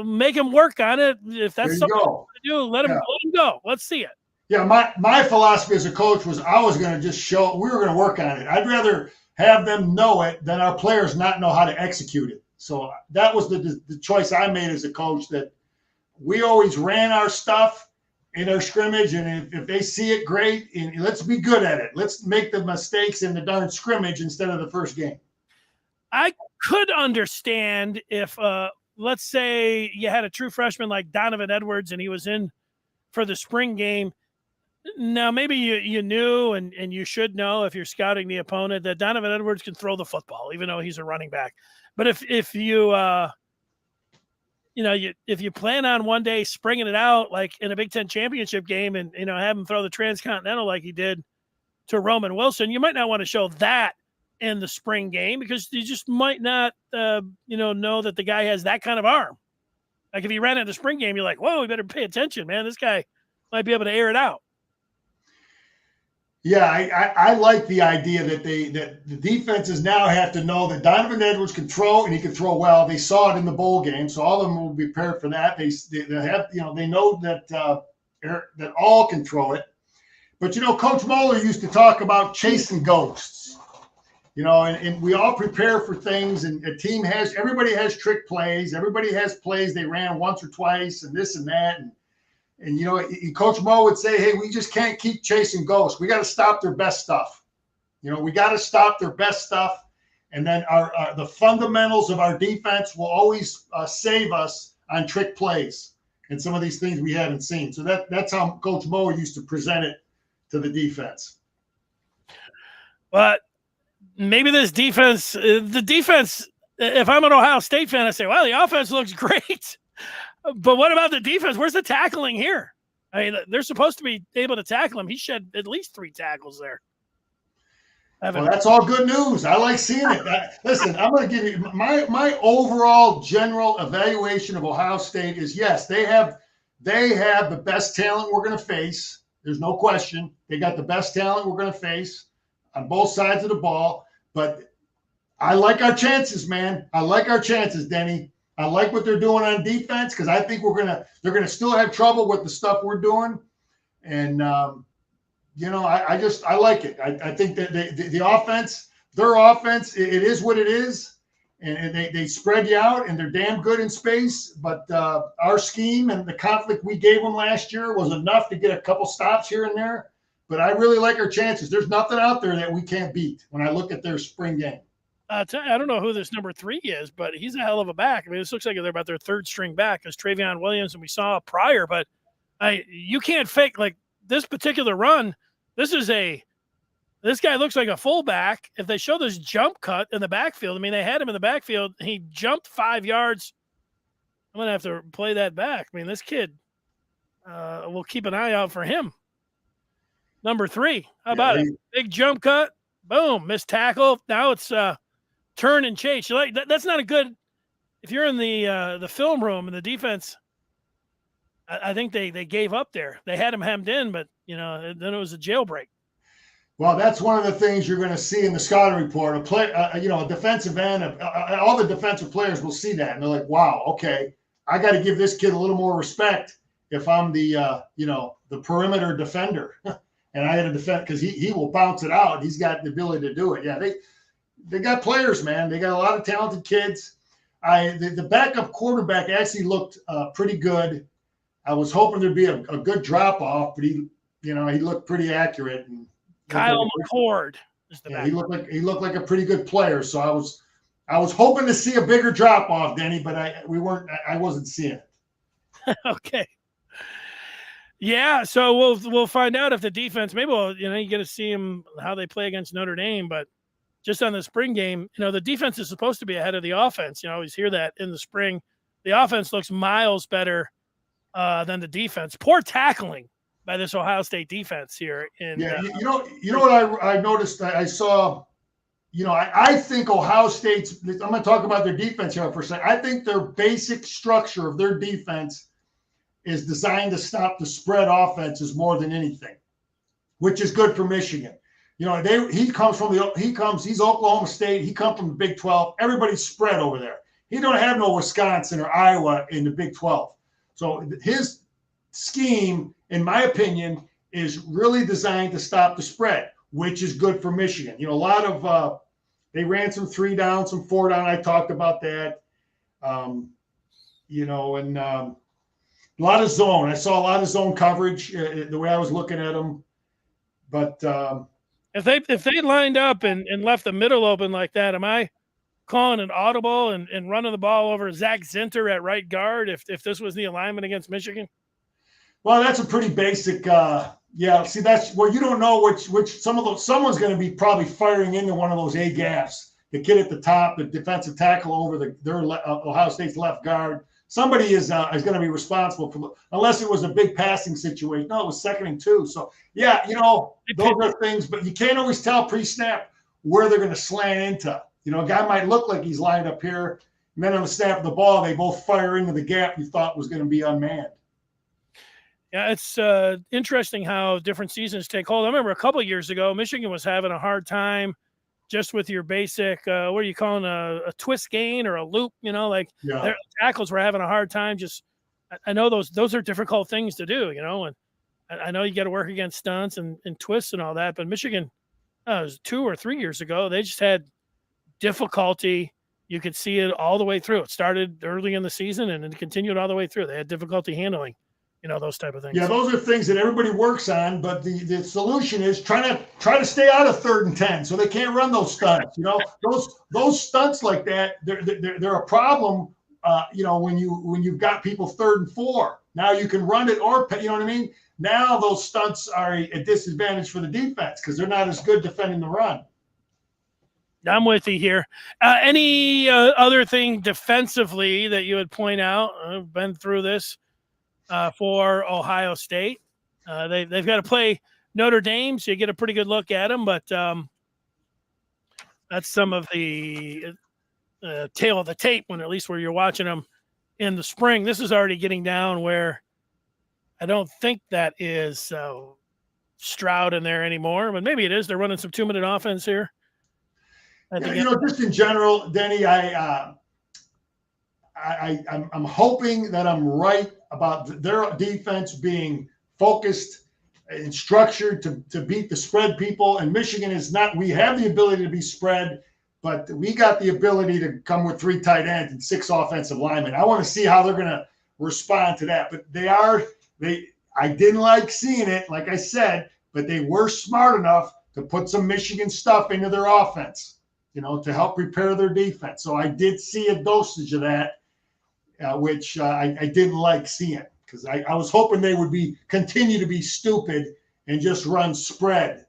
make him work on it. If that's something to do, let him go. Let's see it. Yeah, my philosophy as a coach was I was going to just show we were going to work on it. I'd rather have them know it than our players not know how to execute it. So that was the choice I made as a coach, that we always ran our stuff in our scrimmage, and if they see it, great, and let's be good at it. Let's make the mistakes in the darn scrimmage instead of the first game. I could understand if, let's say you had a true freshman like Donovan Edwards and he was in for the spring game. Now, maybe you knew, and you should know if you're scouting the opponent, that Donovan Edwards can throw the football, even though he's a running back. But if you plan on one day springing it out like in a Big Ten championship game and, have him throw the transcontinental like he did to Roman Wilson, you might not want to show that in the spring game because you just might not, know that the guy has that kind of arm. Like if he ran in the spring game, you're like, whoa, we better pay attention, man. This guy might be able to air it out. Yeah, I like the idea that the defenses now have to know that Donovan Edwards can throw and he can throw well. They saw it in the bowl game, so all of them will be prepared for that. They have, they know that all can throw it. But Coach Moeller used to talk about chasing ghosts. And we all prepare for things, and everybody has trick plays. Everybody has plays they ran once or twice, and this and that, and Coach Mo would say, hey, we just can't keep chasing ghosts. We got to stop their best stuff. We got to stop their best stuff. And then the fundamentals of our defense will always save us on trick plays and some of these things we haven't seen. So that's how Coach Mo used to present it to the defense. But maybe this defense, if I'm an Ohio State fan, I say, well, the offense looks great. But what about the defense? Where's the tackling here? I mean, they're supposed to be able to tackle him. He shed at least 3 tackles there. Well, that's all good news. I like seeing it. Listen, I'm going to give you my overall general evaluation of Ohio State is, yes, they have the best talent we're going to face. There's no question. They got the best talent we're going to face on both sides of the ball. But I like our chances, man. I like our chances, Denny. I like what they're doing on defense because I think they're gonna still have trouble with the stuff we're doing, and I like it. I think that the offense, their offense, it is what it is, and they spread you out and they're damn good in space. But our scheme and the conflict we gave them last year was enough to get a couple stops here and there. But I really like our chances. There's nothing out there that we can't beat when I look at their spring game. I don't know who this number 3 is, but he's a hell of a back. I mean, this looks like they're about their 3rd string back because Travion Williams, and we saw prior, but you can't fake like this particular run. This guy looks like a fullback. If they show this jump cut in the backfield, I mean, they had him in the backfield. He jumped 5 yards. I'm going to have to play that back. I mean, this kid, we'll keep an eye out for him. Number 3. How about it? Big jump cut. Boom. Missed tackle. Now it's turn and chase. You like that's not a good. If you're in the film room and the defense, I think they gave up there. They had him hemmed in, but then it was a jailbreak. Well, that's one of the things you're going to see in the scouting report. A defensive end, all the defensive players will see that, and they're like, "Wow, okay, I got to give this kid a little more respect if I'm the perimeter defender." And I had to defend because he will bounce it out. He's got the ability to do it. Yeah, they got players, man. They got a lot of talented kids. The backup quarterback actually looked pretty good. I was hoping there'd be a good drop off, but he looked pretty accurate. And Kyle McCord is the yeah, backup. he looked like a pretty good player. So I was hoping to see a bigger drop off, Denny, but I wasn't seeing it. Okay. Yeah, so we'll find out if the defense, maybe you get to see them how they play against Notre Dame, but just on the spring game, the defense is supposed to be ahead of the offense. You always hear that in the spring. The offense looks miles better than the defense. Poor tackling by this Ohio State defense here. You know what I noticed? I saw, I think Ohio State's. I'm going to talk about their defense here for a second. I think their basic structure of their defense is designed to stop the spread offenses more than anything, which is good for Michigan. He's Oklahoma State. He comes from the Big 12. Everybody's spread over there. He don't have no Wisconsin or Iowa in the Big 12. So his scheme, in my opinion, is really designed to stop the spread, which is good for Michigan. A lot of they ran some 3 down, some 4 down. I talked about that. And a lot of zone. I saw a lot of zone coverage the way I was looking at them. But if they lined up and left the middle open like that, am I calling an audible and running the ball over Zach Zinter at right guard if this was the alignment against Michigan? Well, that's a pretty basic. See, that's where you don't know which someone's going to be probably firing into one of those A gaps. The kid at the top, the defensive tackle over their Ohio State's left guard. Somebody is going to be responsible for, unless it was a big passing situation. No, it was 2nd and 2. So those are things, but you can't always tell pre-snap where they're going to slant into. A guy might look like he's lined up here, and then on the snap of the ball, they both fire into the gap you thought was going to be unmanned. Yeah, it's interesting how different seasons take hold. I remember a couple of years ago, Michigan was having a hard time just with your basic, what are you calling a twist gain or a loop? Their tackles were having a hard time. I know those are difficult things to do, and I know you got to work against stunts and twists and all that. But Michigan, it was 2 or 3 years ago, they just had difficulty. You could see it all the way through. It started early in the season and it continued all the way through. They had difficulty handling, those type of things. Yeah, those are things that everybody works on, but the solution is try to stay out of 3rd and 10 so they can't run those stunts. Those stunts like that, they're a problem. When you've got people 3rd and 4. Now you can run it or you know what I mean. Now those stunts are a disadvantage for the defense because they're not as good defending the run. I'm with you here. Any other thing defensively that you would point out? I've been through this for Ohio State. They've got to play Notre Dame, so you get a pretty good look at them. But that's some of the tail of the tape when you're watching them in the spring. This is already getting down where I don't think that is Stroud in there anymore, but maybe it is. They're running some 2-minute offense here. Just in general, Denny, I'm hoping that I'm right about their defense being focused and structured to beat the spread people. And Michigan is not. We have the ability to be spread, but we got the ability to come with 3 tight ends and 6 offensive linemen. I want to see how they're going to respond to that. But I didn't like seeing it, like I said, but they were smart enough to put some Michigan stuff into their offense, to help prepare their defense. So I did see a dosage of that, which I didn't like seeing because I was hoping they would continue to be stupid and just run spread.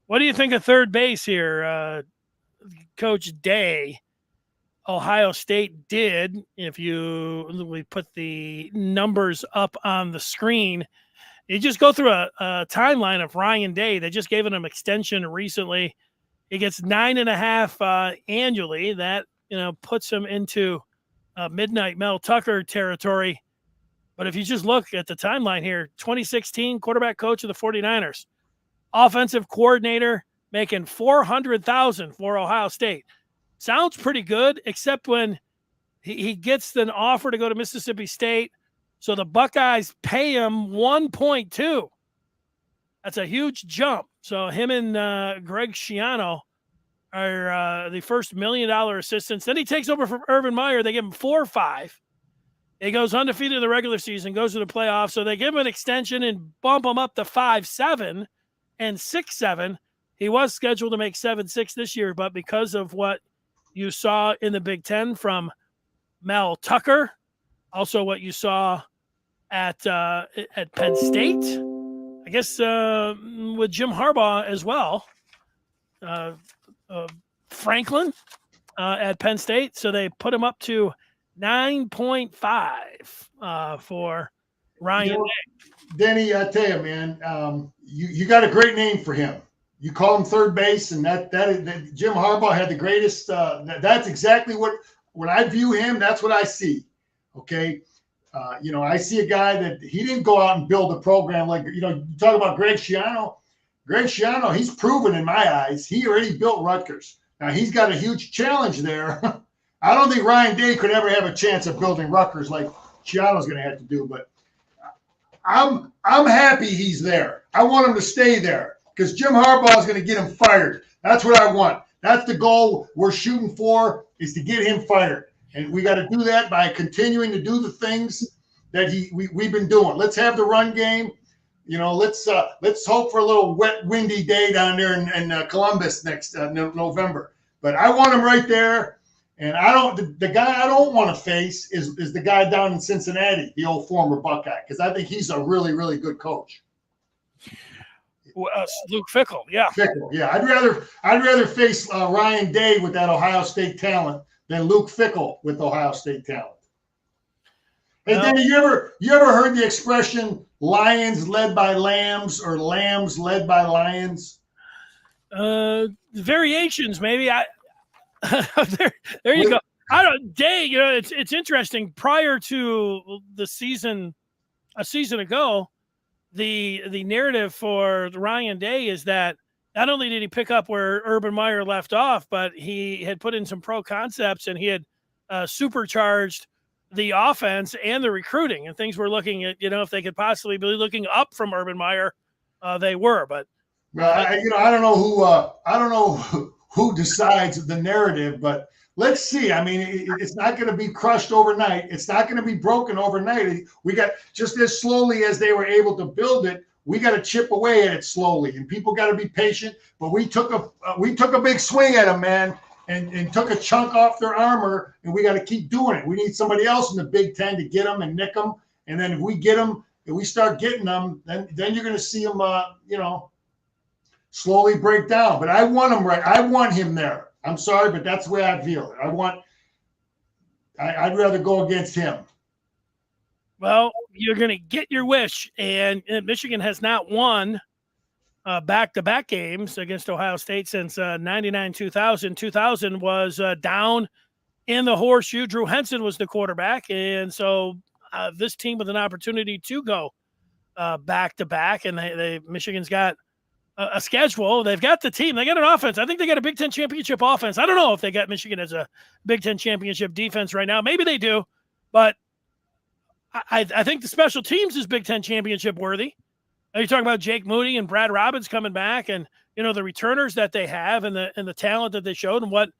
What do you think of third base here? Coach Day, Ohio State did, if we put the numbers up on the screen, you just go through a timeline of Ryan Day. They just gave him an extension recently. He gets 9.5 annually. That, puts him into midnight Mel Tucker territory. But if you just look at the timeline here, 2016 quarterback coach of the 49ers, offensive coordinator, making $400,000 for Ohio State. Sounds pretty good, except when he gets an offer to go to Mississippi State. So the Buckeyes pay him 1.2. That's a huge jump. So him and Greg Schiano are the first $1 million assistants. Then he takes over from Urban Meyer. They give him 4.5. He goes undefeated in the regular season, goes to the playoffs. So they give him an extension and bump him up to 5.7 and 6.7. He was scheduled to make 7.6 this year, but because of what you saw in the Big Ten from Mel Tucker, also what you saw at Penn State. I guess with Jim Harbaugh as well. Franklin at Penn State, so they put him up to 9.5 for Ryan Day. Denny, I tell you, man, you got a great name for him. You call him third base, and that Jim Harbaugh had the greatest. That's exactly what when I view him. That's what I see. Okay, I see a guy that he didn't go out and build a program like you talk about Greg Schiano. Greg Schiano, he's proven in my eyes he already built Rutgers. Now he's got a huge challenge there. I don't think Ryan Day could ever have a chance of building Rutgers like Schiano's going to have to do, but. I'm happy he's there. I want him to stay there because Jim Harbaugh is going to get him fired. That's what I want. That's the goal we're shooting for is to get him fired. And we got to do that by continuing to do the things that we've been doing. Let's have the run game. Let's hope for a little wet, windy day down there in Columbus next November. But I want him right there. And the guy I don't want to face is the guy down in Cincinnati, the old former Buckeye, because I think he's a really, really good coach. Luke Fickell, yeah. Fickell, yeah. I'd rather face Ryan Day with that Ohio State talent than Luke Fickell with Ohio State talent. Hey, Danny, you ever heard the expression "lions led by lambs" or "lambs led by lions"? Variations, maybe. There you go. Day, it's interesting. Prior to the season, a season ago, the narrative for Ryan Day is that not only did he pick up where Urban Meyer left off, but he had put in some pro concepts and he had supercharged the offense and the recruiting, and things were looking at if they could possibly be looking up from Urban Meyer, they were. But I don't know who decides the narrative, but let's see. I mean, it's not going to be crushed overnight. It's not going to be broken overnight. We got just as slowly as they were able to build it. We got to chip away at it slowly, and people got to be patient. But we took a big swing at them, man, and took a chunk off their armor, and we got to keep doing it. We need somebody else in the Big Ten to get them and nick them, and then if we get them, if we start getting them, then you're going to see them, slowly break down. But I want him right. I want him there. I'm sorry, but that's the way I feel it. I'd rather go against him. Well, you're going to get your wish. And Michigan has not won back-to-back games against Ohio State since 99-2000. 2000 was down in the horseshoe. Drew Henson was the quarterback. And so this team with an opportunity to go back-to-back. And Michigan's got a schedule. They've got the team. They got an offense. I think they got a Big Ten championship offense. I don't know if they got Michigan as a Big Ten championship defense right now. Maybe they do, but I think the special teams is Big Ten championship worthy. You're talking about Jake Moody and Brad Robbins coming back, and the returners that they have, and the talent that they showed, and what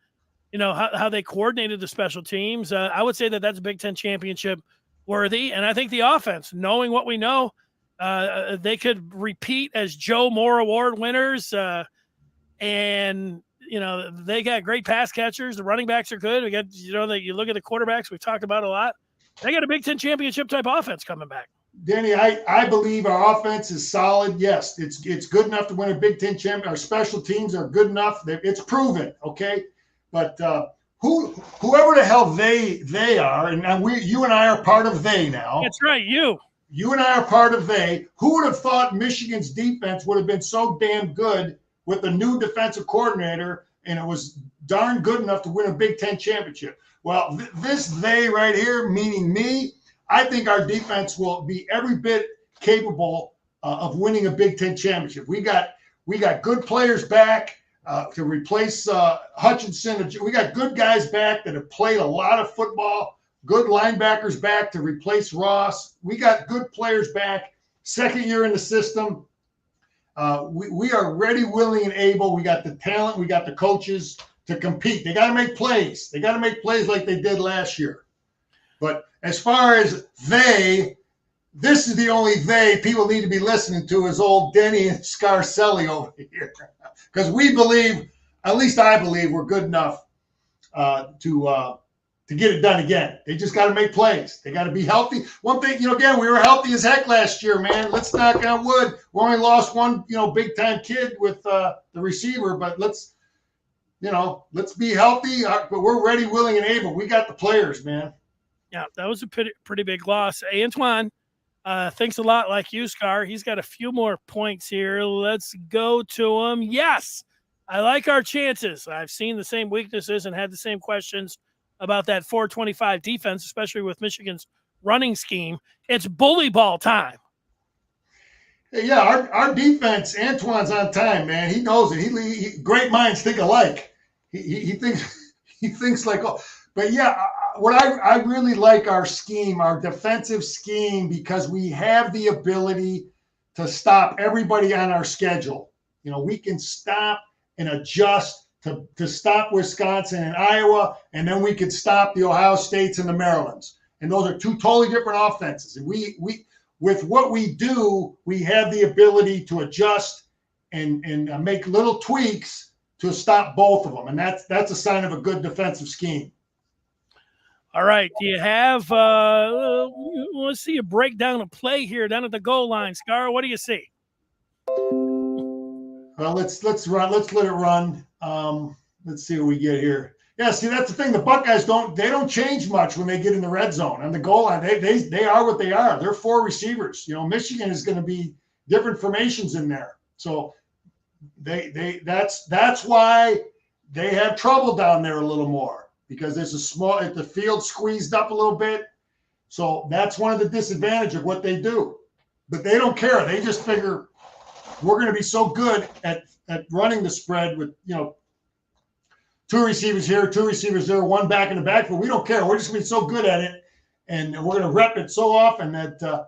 how they coordinated the special teams. I would say that's Big Ten championship worthy, and I think the offense, knowing what we know. They could repeat as Joe Moore Award winners, and they got great pass catchers. The running backs are good. We got you look at the quarterbacks we've talked about a lot. They got a Big Ten championship type offense coming back. Danny, I believe our offense is solid. Yes, it's good enough to win a Big Ten championship. Our special teams are good enough. It's proven, okay. But whoever the hell they are, and you and I are part of they now. That's right, You and I are part of they. Who would have thought Michigan's defense would have been so damn good with the new defensive coordinator, and it was darn good enough to win a Big Ten championship? Well, this they right here, meaning me, I think our defense will be every bit capable of winning a Big Ten championship. We got good players back to replace Hutchinson. We got good guys back that have played a lot of football. Good linebackers back to replace Ross. We got good players back. Second year in the system. We are ready, willing, and able. We got the talent. We got the coaches to compete. They got to make plays. They got to make plays like they did last year. But as far as this is the only they people need to be listening to is old Denny and Scarcelli over here. Because we believe, at least I believe, we're good enough to to get it done again. They just got to make plays. They got to be healthy. One thing, again, we were healthy as heck last year, man. Let's knock on wood. We only lost one, big time kid with the receiver, but let's be healthy. But we're ready, willing, and able. We got the players, man. Yeah, that was a pretty big loss. Hey, Antoine, thanks a lot, like you, Scar. He's got a few more points here. Let's go to him. Yes, I like our chances. I've seen the same weaknesses and had the same questions about that 425 defense, especially with Michigan's running scheme. It's bully ball time. Yeah, our defense, Antoine's on time, man. He knows it. He great minds think alike. He thinks like, but yeah, what I really like our scheme, our defensive scheme, because we have the ability to stop everybody on our schedule. We can stop and adjust to stop Wisconsin and Iowa, and then we could stop the Ohio States and the Marylands. And those are two totally different offenses. And we with what we do, we have the ability to adjust and make little tweaks to stop both of them. And that's a sign of a good defensive scheme. All right. Do you have let's see a breakdown of play here down at the goal line. Scar, what do you see? Well, let's run. Let's let it run. Let's see what we get here. Yeah, see, that's the thing. The Buckeyes don't change much when they get in the red zone and the goal line. They are what they are. They're four receivers. Michigan is going to be different formations in there. So that's why they have trouble down there a little more, because there's the field squeezed up a little bit. So that's one of the disadvantages of what they do. But they don't care. They just figure we're going to be so good at running the spread with, two receivers here, two receivers there, one back in the backfield. We don't care. We're just going to be so good at it, and we're going to rep it so often that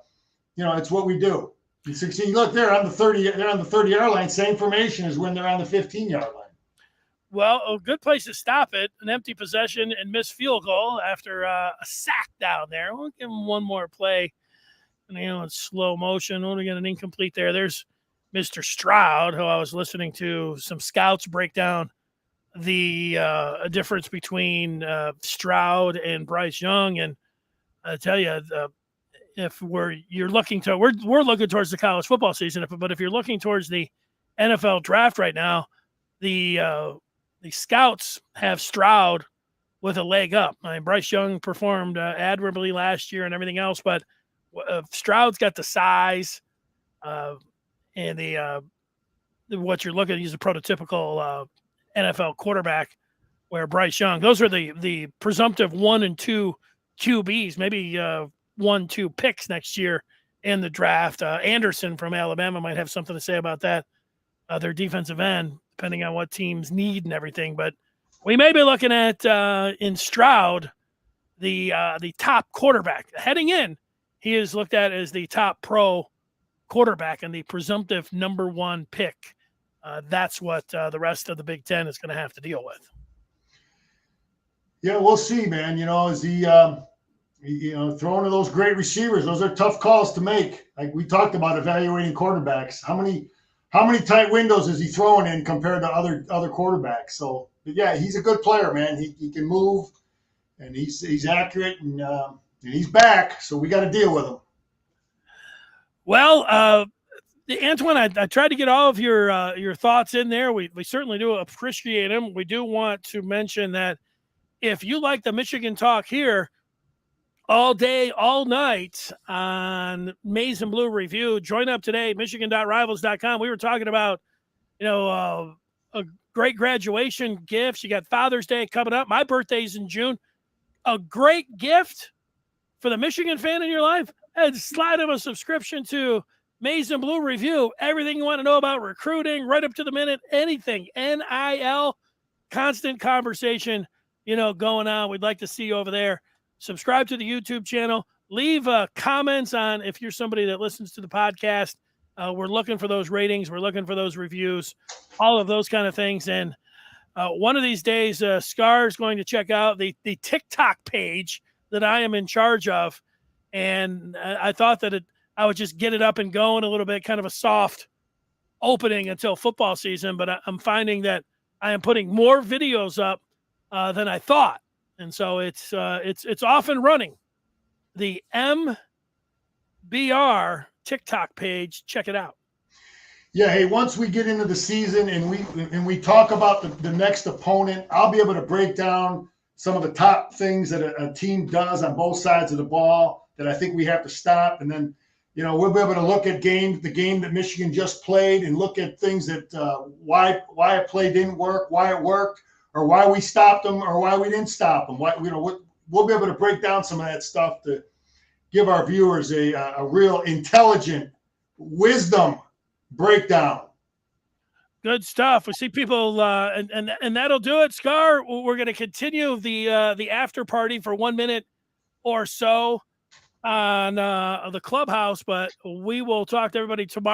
it's what we do. You see, look, they're on the 30-yard line, same formation as when they're on the 15-yard line. Well, a good place to stop it, an empty possession and missed field goal after a sack down there. We'll give them one more play. And, in slow motion, only get an incomplete there. There's Mr. Stroud, who I was listening to some scouts break down the difference between Stroud and Bryce Young. And I tell you, if you're looking to, we're looking towards the college football season, but if you're looking towards the NFL draft right now, the scouts have Stroud with a leg up. I mean, Bryce Young performed admirably last year and everything else, but Stroud's got the size and what you're looking at. He's a prototypical NFL quarterback, where Bryce Young, those are the presumptive 1 and 2 QBs, maybe 1-2 picks next year in the draft. Anderson from Alabama might have something to say about that. Their defensive end, depending on what teams need and everything. But we may be looking at in Stroud the top quarterback heading in. He is looked at as the top pro quarterback and the presumptive number 1 pick. That's what the rest of the Big Ten is going to have to deal with. Yeah, we'll see, man. Is he, throwing to those great receivers? Those are tough calls to make. Like we talked about evaluating quarterbacks. How many tight windows is he throwing in compared to other quarterbacks? So, but yeah, he's a good player, man. He can move, and he's accurate, and he's back. So we got to deal with him. Well, Antoine, I tried to get all of your thoughts in there. We certainly do appreciate them. We do want to mention that if you like the Michigan talk here all day, all night on Maize and Blue Review, join up today, michigan.rivals.com. We were talking about, a great graduation gifts. You got Father's Day coming up. My birthday's in June. A great gift for the Michigan fan in your life, and slide of a subscription to Maize and Blue Review. Everything you want to know about recruiting, right up to the minute, anything. NIL, constant conversation, going on. We'd like to see you over there. Subscribe to the YouTube channel. Leave comments on if you're somebody that listens to the podcast. We're looking for those ratings. We're looking for those reviews, all of those kind of things. And one of these days, Scar is going to check out the TikTok page that I am in charge of. And I thought that I would just get it up and going a little bit, kind of a soft opening until football season. But I'm finding that I am putting more videos up than I thought. And so it's off and running. The MBR TikTok page, check it out. Yeah, hey, once we get into the season and we talk about the next opponent, I'll be able to break down some of the top things that a team does on both sides of the ball that I think we have to stop. And then, we'll be able to look at the game that Michigan just played, and look at things that why a play didn't work, why it worked, or why we stopped them, or why we didn't stop them. We'll be able to break down some of that stuff to give our viewers a real intelligent wisdom breakdown. Good stuff. We see people, and that'll do it. Scar, we're going to continue the after party for 1 minute or so on the clubhouse, but we will talk to everybody tomorrow.